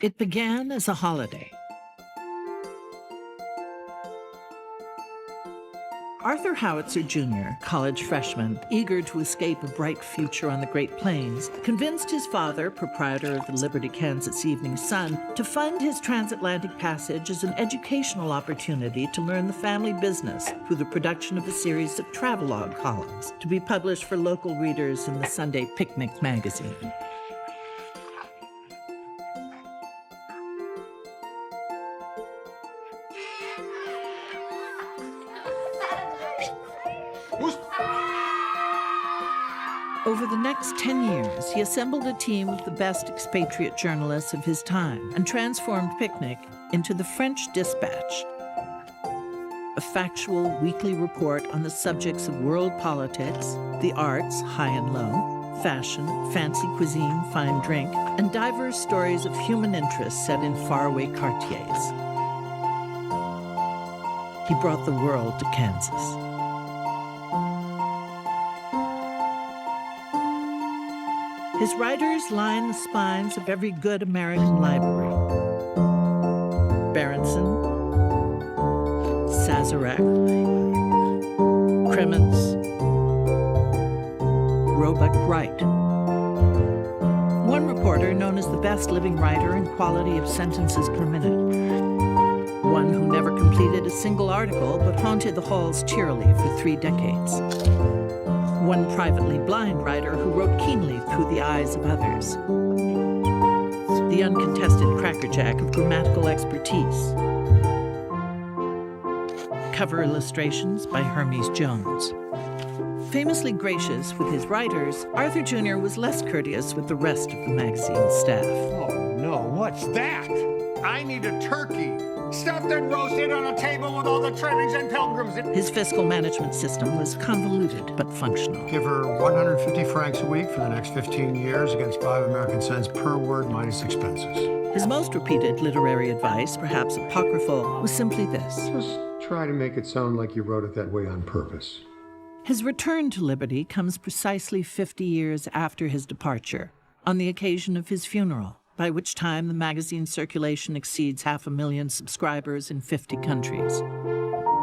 It began as a holiday. Arthur Howitzer Jr., college freshman, eager to escape a bright future on the Great Plains, convinced his father, proprietor of the Liberty, Kansas Evening Sun, to fund his transatlantic passage as an educational opportunity to learn the family business through the production of a series of travelogue columns to be published for local readers in the Sunday Picnic magazine. Over the next 10 years, he assembled a team of the best expatriate journalists of his time and transformed Picnic into the French Dispatch, a factual weekly report on the subjects of world politics, the arts, high and low, fashion, fancy cuisine, fine drink, and diverse stories of human interest set in faraway quartiers. He brought the world to Kansas. His writers line the spines of every good American library. Berenson, Sazerac, Crimmins, Roebuck Wright. One reporter known as the best living writer in quality of sentences per minute. One who never completed a single article but haunted the halls cheerily for 3 decades. One privately blind writer who wrote keenly through the eyes of others. The uncontested crackerjack of grammatical expertise. Cover illustrations by Hermes Jones. Famously gracious with his writers, Arthur Jr. was less courteous with the rest of the magazine's staff. Oh, no, what's that? I need a turkey. Stuffed and roasted on a table with all the trimmings and pilgrims. His fiscal management system was convoluted but functional. Give her 150 francs a week for the next 15 years against 5 American cents per word minus expenses. His most repeated literary advice, perhaps apocryphal, was simply this. Just try to make it sound like you wrote it that way on purpose. His return to Liberty comes precisely 50 years after his departure, on the occasion of his funeral, by which time the magazine's circulation exceeds 500,000 subscribers in 50 countries.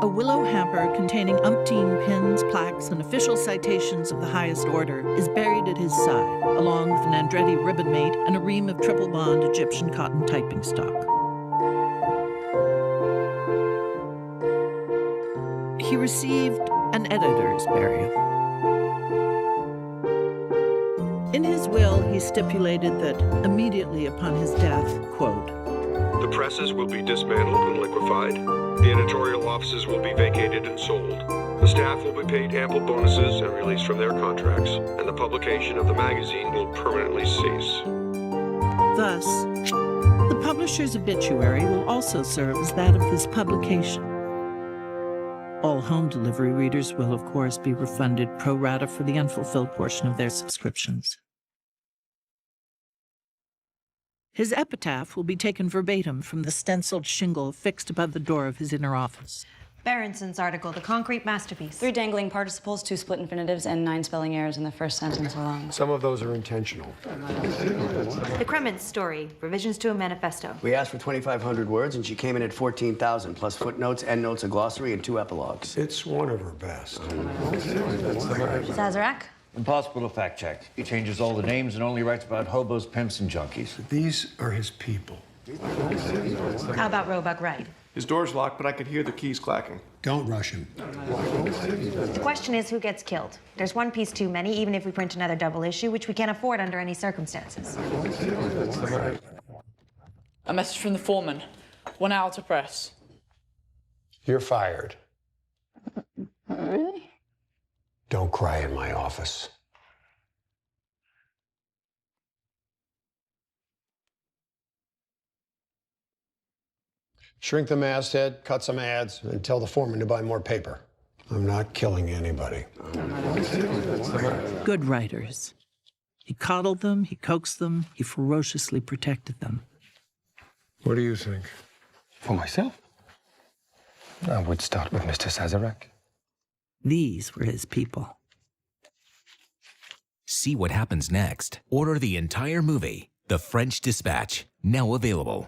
A willow hamper containing umpteen pins, plaques, and official citations of the highest order is buried at his side, along with an Andretti ribbon mate and a ream of triple-bond Egyptian cotton typing stock. He received an editor's burial. In his will, he stipulated that immediately upon his death, quote, "The presses will be dismantled and liquefied. The editorial offices will be vacated and sold. The staff will be paid ample bonuses and released from their contracts, and the publication of the magazine will permanently cease." Thus, the publisher's obituary will also serve as that of this publication. All home delivery readers will, of course, be refunded pro rata for the unfulfilled portion of their subscriptions. His epitaph will be taken verbatim from the stenciled shingle fixed above the door of his inner office. Berenson's article, The Concrete Masterpiece. 3 dangling participles, 2 split infinitives, and 9 spelling errors in the first sentence alone. Some of those are intentional. The Crimmins story, revisions to a manifesto. We asked for 2,500 words, and she came in at 14,000, plus footnotes, endnotes, a glossary, and 2 epilogues. It's one of her best. Sazerac? Impossible to fact check. He changes all the names and only writes about hobos, pimps, and junkies. These are his people. How about Roebuck Wright? His door's locked, but I could hear the keys clacking. Don't rush him. The question is, who gets killed? There's one piece too many, even if we print another double issue, which we can't afford under any circumstances. A message from the foreman. 1 hour to press. You're fired. Really? Don't cry in my office. Shrink the masthead, cut some ads, and tell the foreman to buy more paper. I'm not killing anybody. Good writers. He coddled them, he coaxed them, he ferociously protected them. What do you think? For myself, I would start with Mr. Sazerac. These were his people. See what happens next. Order the entire movie The French Dispatch, now available.